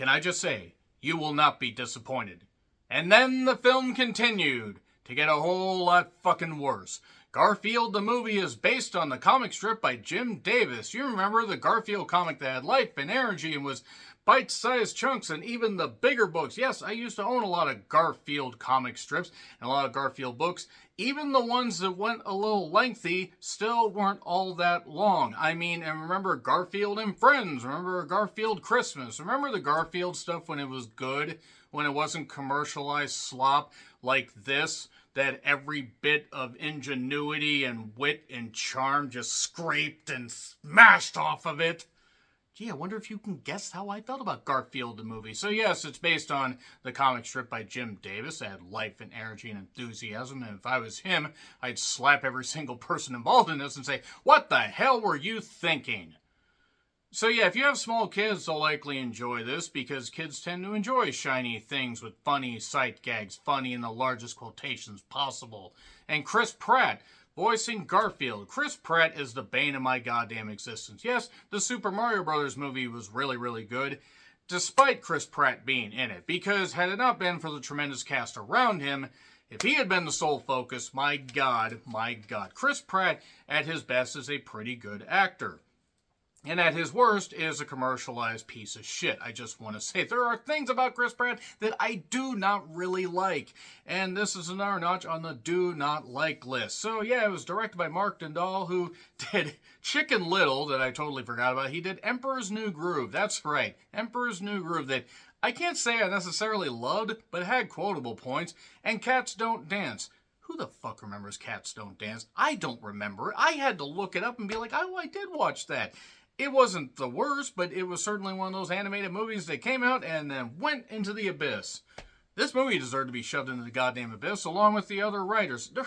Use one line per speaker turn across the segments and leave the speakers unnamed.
can I just say, you will not be disappointed. And then the film continued to get a whole lot fucking worse. Garfield the movie is based on the comic strip by Jim Davis. You remember the Garfield comic that had life and energy and was bite-sized chunks, and even the bigger books. Yes, I used to own a lot of Garfield comic strips and a lot of Garfield books. Even the ones that went a little lengthy still weren't all that long. I mean, and remember Garfield and Friends. Remember Garfield Christmas. Remember the Garfield stuff when it was good, when it wasn't commercialized slop like this, that every bit of ingenuity and wit and charm just scraped and smashed off of it. Gee, I wonder if you can guess how I felt about Garfield the movie. So yes, it's based on the comic strip by Jim Davis that had life and energy and enthusiasm. And if I was him, I'd slap every single person involved in this and say, what the hell were you thinking? So yeah, if you have small kids, they'll likely enjoy this because kids tend to enjoy shiny things with funny sight gags, funny in the largest quotations possible. And Chris Pratt, voicing Garfield. Chris Pratt is the bane of my goddamn existence. Yes, the Super Mario Brothers movie was really, really good, despite Chris Pratt being in it. Because had it not been for the tremendous cast around him, if he had been the sole focus, my God, Chris Pratt at his best is a pretty good actor. And at his worst is a commercialized piece of shit. I just want to say there are things about Chris Pratt that I do not really like. And this is another notch on the do not like list. So yeah, it was directed by Mark Dindal, who did Chicken Little, that I totally forgot about. He did Emperor's New Groove. That's right. Emperor's New Groove, that I can't say I necessarily loved, but had quotable points. And Cats Don't Dance. Who the fuck remembers Cats Don't Dance? I don't remember it. I had to look it up and be like, oh, I did watch that. It wasn't the worst, but it was certainly one of those animated movies that came out and then went into the abyss. This movie deserved to be shoved into the goddamn abyss, along with the other writers. There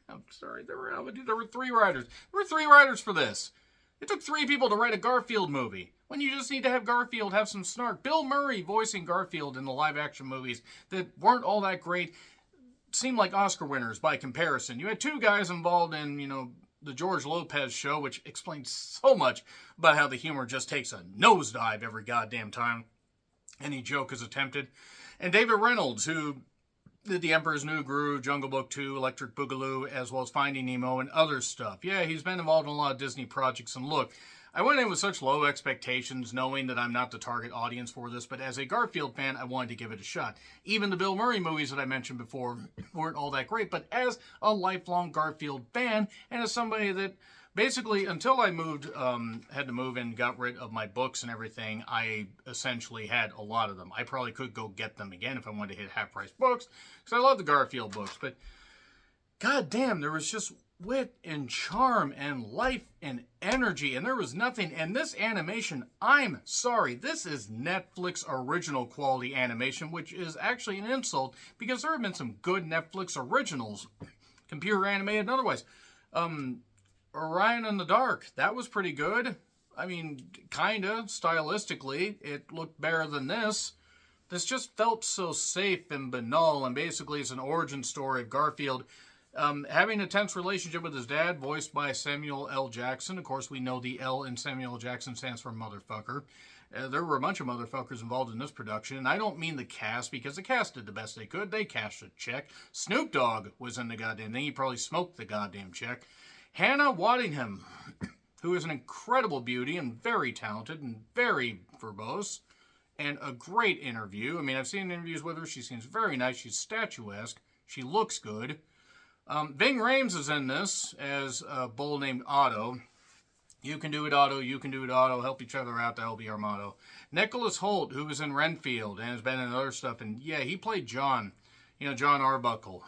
were 3 writers. There were 3 writers for this. It took 3 people to write a Garfield movie, when you just need to have Garfield have some snark. Bill Murray voicing Garfield in the live-action movies that weren't all that great, seemed like Oscar winners by comparison. You had 2 guys involved in, the George Lopez show, which explains so much about how the humor just takes a nosedive every goddamn time any joke is attempted. And David Reynolds, who did The Emperor's New Groove, Jungle Book 2, Electric Boogaloo, as well as Finding Nemo and other stuff. Yeah, he's been involved in a lot of Disney projects. And look, I went in with such low expectations, knowing that I'm not the target audience for this, but as a Garfield fan, I wanted to give it a shot. Even the Bill Murray movies that I mentioned before weren't all that great, but as a lifelong Garfield fan, and as somebody that basically, until I had to move and got rid of my books and everything, I essentially had a lot of them. I probably could go get them again if I wanted to hit half-price books, because I love the Garfield books, but god damn, there was just wit and charm and life and energy, and there was nothing. And this animation, I'm sorry, this is Netflix original quality animation, which is actually an insult, because there have been some good Netflix originals, computer animated and otherwise. Orion in the Dark, that was pretty good. I mean, kinda, stylistically, it looked better than this. This just felt so safe and banal, and basically it's an origin story of Garfield having a tense relationship with his dad, voiced by Samuel L. Jackson. Of course, we know the L in Samuel L. Jackson stands for motherfucker. There were a bunch of motherfuckers involved in this production, and I don't mean the cast, because the cast did the best they could. They cashed a check. Snoop Dogg was in the goddamn thing. He probably smoked the goddamn check. Hannah Waddingham, who is an incredible beauty and very talented and very verbose, and a great interview. I mean, I've seen interviews with her. She seems very nice. She's statuesque. She looks good. Ving Rhames is in this as a bull named Otto. You can do it, Otto. You can do it, Otto. Help each other out. That'll be our motto. Nicholas Hoult, who was in Renfield and has been in other stuff. And yeah, he played John. John Arbuckle.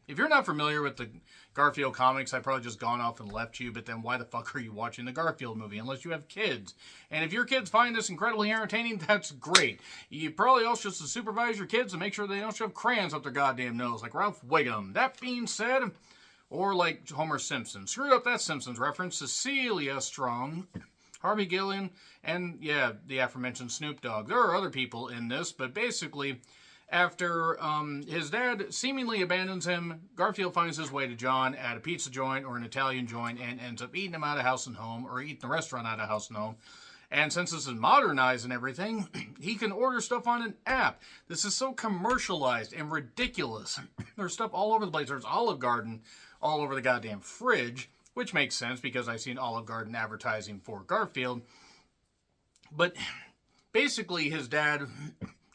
If you're not familiar with the Garfield comics, I've probably just gone off and left you, but then why the fuck are you watching the Garfield movie unless you have kids? And if your kids find this incredibly entertaining, that's great. You probably also just supervise your kids and make sure they don't shove crayons up their goddamn nose like Ralph Wiggum. That being said, or like Homer Simpson. Screwed up that Simpsons reference. Cecilia Strong, Harvey Gillian, and yeah, the aforementioned Snoop Dogg. There are other people in this, but basically, after his dad seemingly abandons him, Garfield finds his way to John at a pizza joint or an Italian joint and ends up eating him out of house and home, or eating the restaurant out of house and home. And since this is modernized and everything, he can order stuff on an app. This is so commercialized and ridiculous. There's stuff all over the place. There's Olive Garden all over the goddamn fridge, which makes sense because I've seen Olive Garden advertising for Garfield. But basically, his dad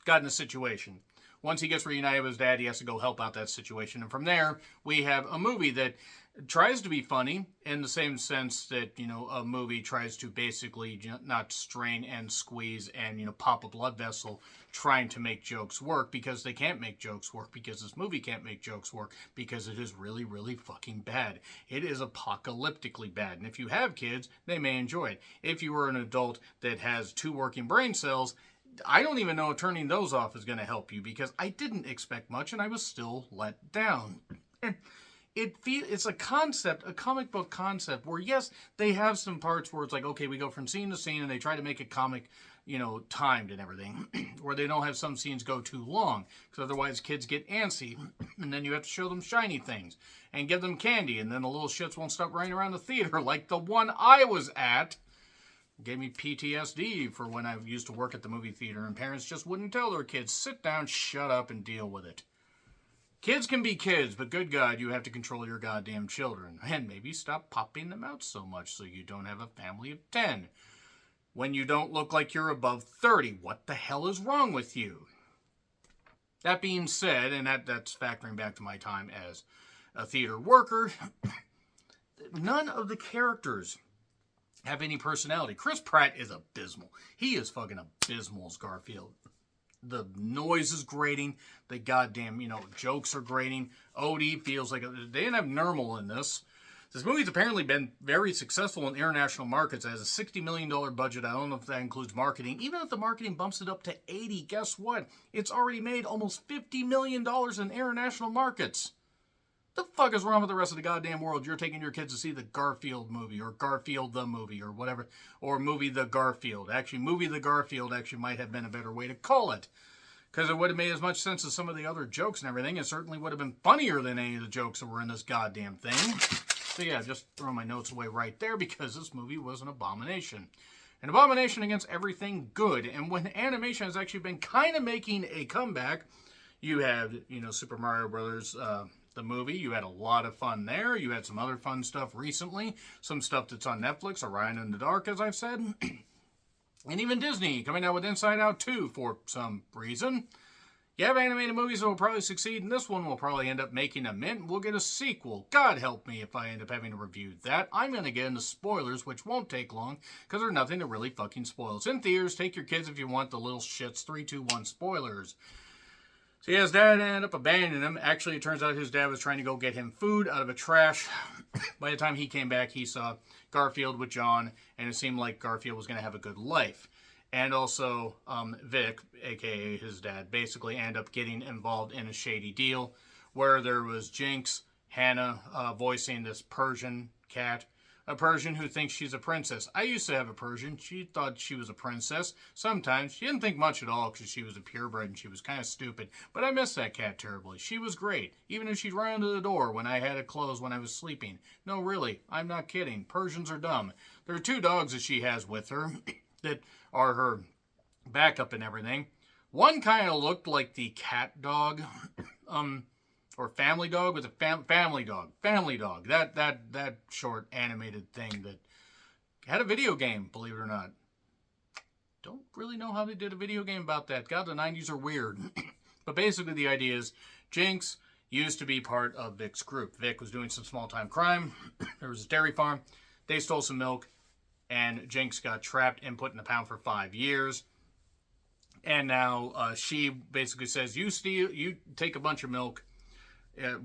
got in a situation. Once he gets reunited with his dad, he has to go help out that situation. And from there, we have a movie that tries to be funny in the same sense that, a movie tries to basically not strain and squeeze and, pop a blood vessel trying to make jokes work, because they can't make jokes work, because this movie can't make jokes work, because it is really, really fucking bad. It is apocalyptically bad. And if you have kids, they may enjoy it. If you are an adult that has 2 working brain cells, I don't even know if turning those off is going to help you, because I didn't expect much and I was still let down. And it's a comic book concept where, yes, they have some parts where it's like, okay, we go from scene to scene and they try to make it comic, timed and everything, where they don't have some scenes go too long, because otherwise kids get antsy, and then you have to show them shiny things and give them candy, and then the little shits won't stop running around the theater, like the one I was at. Gave me PTSD for when I used to work at the movie theater, and parents just wouldn't tell their kids, sit down, shut up, and deal with it. Kids can be kids, but good God, you have to control your goddamn children. And maybe stop popping them out so much so you don't have a family of 10. When you don't look like you're above 30, what the hell is wrong with you? That being said, and that's factoring back to my time as a theater worker, none of the characters have any personality. Chris Pratt is abysmal. He is fucking abysmal as Garfield. The noise is grating. The goddamn, jokes are grating. Odie feels like they didn't have Nermal in this. This movie's apparently been very successful in international markets. It has a $60 million budget. I don't know if that includes marketing. Even if the marketing bumps it up to 80, guess what? It's already made almost $50 million in international markets. The fuck is wrong with the rest of the goddamn world? You're taking your kids to see the Garfield movie, or Garfield the movie, or whatever, or movie the Garfield. Actually, movie the Garfield actually might have been a better way to call it, because it would have made as much sense as some of the other jokes and everything. It certainly would have been funnier than any of the jokes that were in this goddamn thing. So yeah, just throw my notes away right there, because this movie was an abomination. An abomination against everything good. And when animation has actually been kind of making a comeback, you had, Super Mario Brothers, the movie. You had a lot of fun there. You had some other fun stuff recently. Some stuff that's on Netflix, Orion in the Dark, as I've said. And even Disney coming out with Inside Out 2 for some reason. You have animated movies that will probably succeed, and this one will probably end up making a mint. We'll get a sequel. God help me if I end up having to review that. I'm going to get into spoilers, which won't take long, because there's nothing to really fucking spoil. It's in theaters. Take your kids if you want the little shits. 3, 2, 1 spoilers. So yeah, his dad ended up abandoning him. Actually, it turns out his dad was trying to go get him food out of a trash. By the time he came back, he saw Garfield with John, and it seemed like Garfield was going to have a good life. And also, Vic, a.k.a. his dad, basically ended up getting involved in a shady deal where there was Jinx, Hannah, voicing this Persian cat. A Persian who thinks she's a princess. I used to have a Persian. She thought she was a princess. Sometimes. She didn't think much at all because she was a purebred and she was kind of stupid. But I miss that cat terribly. She was great. Even if she'd run under the door when I had it closed when I was sleeping. No, really. I'm not kidding. Persians are dumb. There are 2 dogs that she has with her that are her backup and everything. One kind of looked like the cat dog. Or Family Dog with a Family Dog. Family Dog. That short animated thing that had a video game, believe it or not. Don't really know how they did a video game about that. God, the 90s are weird. But basically the idea is Jinx used to be part of Vic's group. Vic was doing some small-time crime. There was a dairy farm. They stole some milk. And Jinx got trapped and put in a pound for 5 years. And now she basically says, you take a bunch of milk,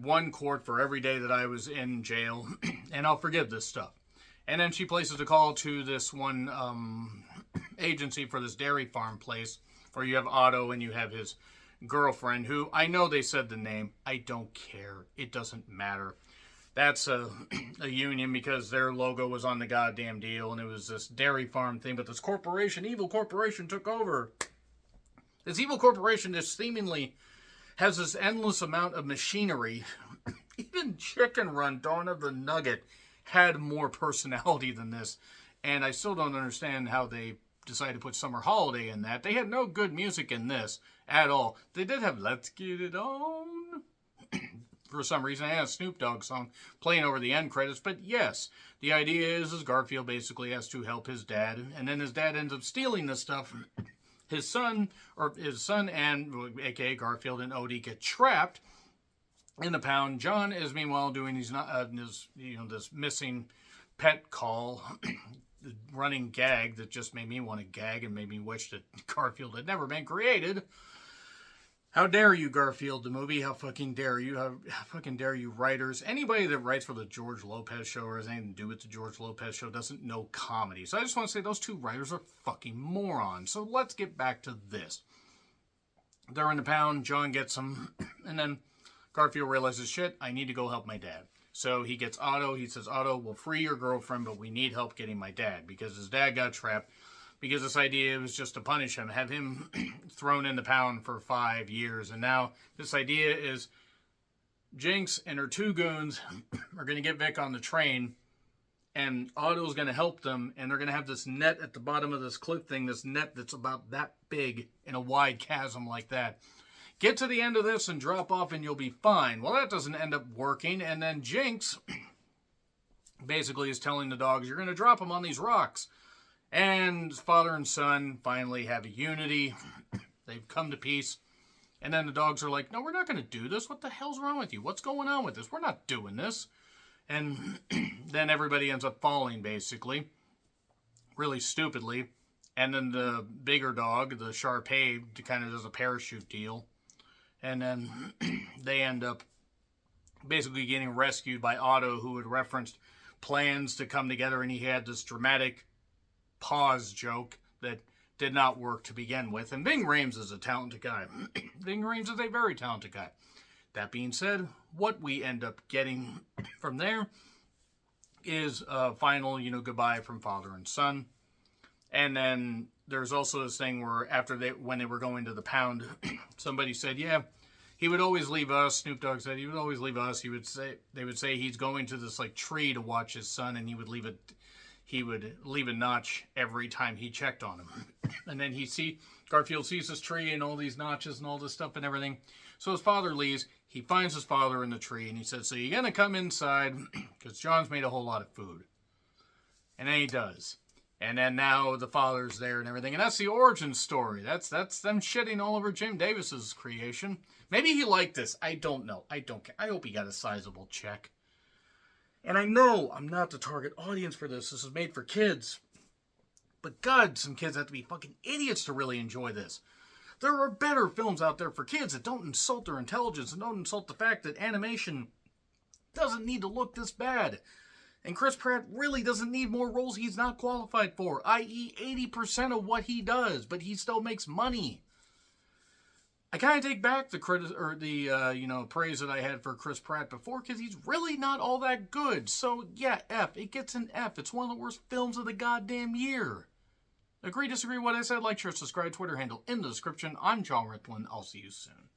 1 quart for every day that I was in jail, and I'll forgive this stuff. And then she places a call to this one agency for this dairy farm place, where you have Otto and you have his girlfriend, who I know they said the name. I don't care. It doesn't matter. That's a union because their logo was on the goddamn deal, and it was this dairy farm thing, but this corporation, evil corporation, took over. This evil corporation just seemingly has this endless amount of machinery. Even Chicken Run, Dawn of the Nugget, had more personality than this. And I still don't understand how they decided to put Summer Holiday in that. They had no good music in this at all. They did have Let's Get It On. For some reason, I had a Snoop Dogg song playing over the end credits. But yes, the idea is Garfield basically has to help his dad. And then his dad ends up stealing this stuff. His son and, a.k.a. Garfield and Odie, get trapped in the pound. John is meanwhile doing this missing pet call, the running gag that just made me want to gag and made me wish that Garfield had never been created. How dare you, Garfield, the movie? How fucking dare you? How fucking dare you, writers? Anybody that writes for the George Lopez show or has anything to do with the George Lopez show doesn't know comedy. So I just want to say those two writers are fucking morons. So let's get back to this. They're in the pound. John gets them. And then Garfield realizes, shit, I need to go help my dad. So he gets Otto. He says, Otto, we'll free your girlfriend, but we need help getting my dad. Because his dad got trapped. Because this idea was just to punish him, have him thrown in the pound for 5 years. And now this idea is Jinx and her two goons are going to get Vic on the train, and Otto's going to help them, and they're going to have this net at the bottom of this cliff thing, this net that's about that big in a wide chasm like that. Get to the end of this and drop off and you'll be fine. Well, that doesn't end up working, and then Jinx basically is telling the dogs, you're going to drop them on these rocks. And father and son finally have a unity. They've come to peace. And then the dogs are like, no, we're not going to do this. What the hell's wrong with you? What's going on with this? We're not doing this. And then everybody ends up falling, basically. Really stupidly. And then the bigger dog, the Shar-Pei, kind of does a parachute deal. And then they end up basically getting rescued by Otto, who had referenced plans to come together. And he had this dramatic pause joke that did not work to begin with. And Ving Rhames is a talented guy. Ving Rhames is a very talented guy. That being said, what we end up getting from there is a final, goodbye from father and son. And then there's also this thing where when they were going to the pound, somebody said, yeah, he would always leave us. Snoop Dogg said he would always leave us. They would say he's going to this tree to watch his son, and he would leave a notch every time he checked on him. And then Garfield sees this tree and all these notches and all this stuff and everything. So his father leaves. He finds his father in the tree and he says, so you're going to come inside because John's made a whole lot of food. And then he does. And then now the father's there and everything. And that's the origin story. That's them shitting all over Jim Davis's creation. Maybe he liked this. I don't know. I don't care. I hope he got a sizable check. And I know I'm not the target audience for this. This is made for kids. But God, some kids have to be fucking idiots to really enjoy this. There are better films out there for kids that don't insult their intelligence and don't insult the fact that animation doesn't need to look this bad. And Chris Pratt really doesn't need more roles he's not qualified for, i.e. 80% of what he does, but he still makes money. I kind of take back the praise that I had for Chris Pratt before, because he's really not all that good. So yeah, F. It gets an F. It's one of the worst films of the goddamn year. Agree, disagree with what I said? Like, share, subscribe, Twitter handle in the description. I'm John Ritlin. I'll see you soon.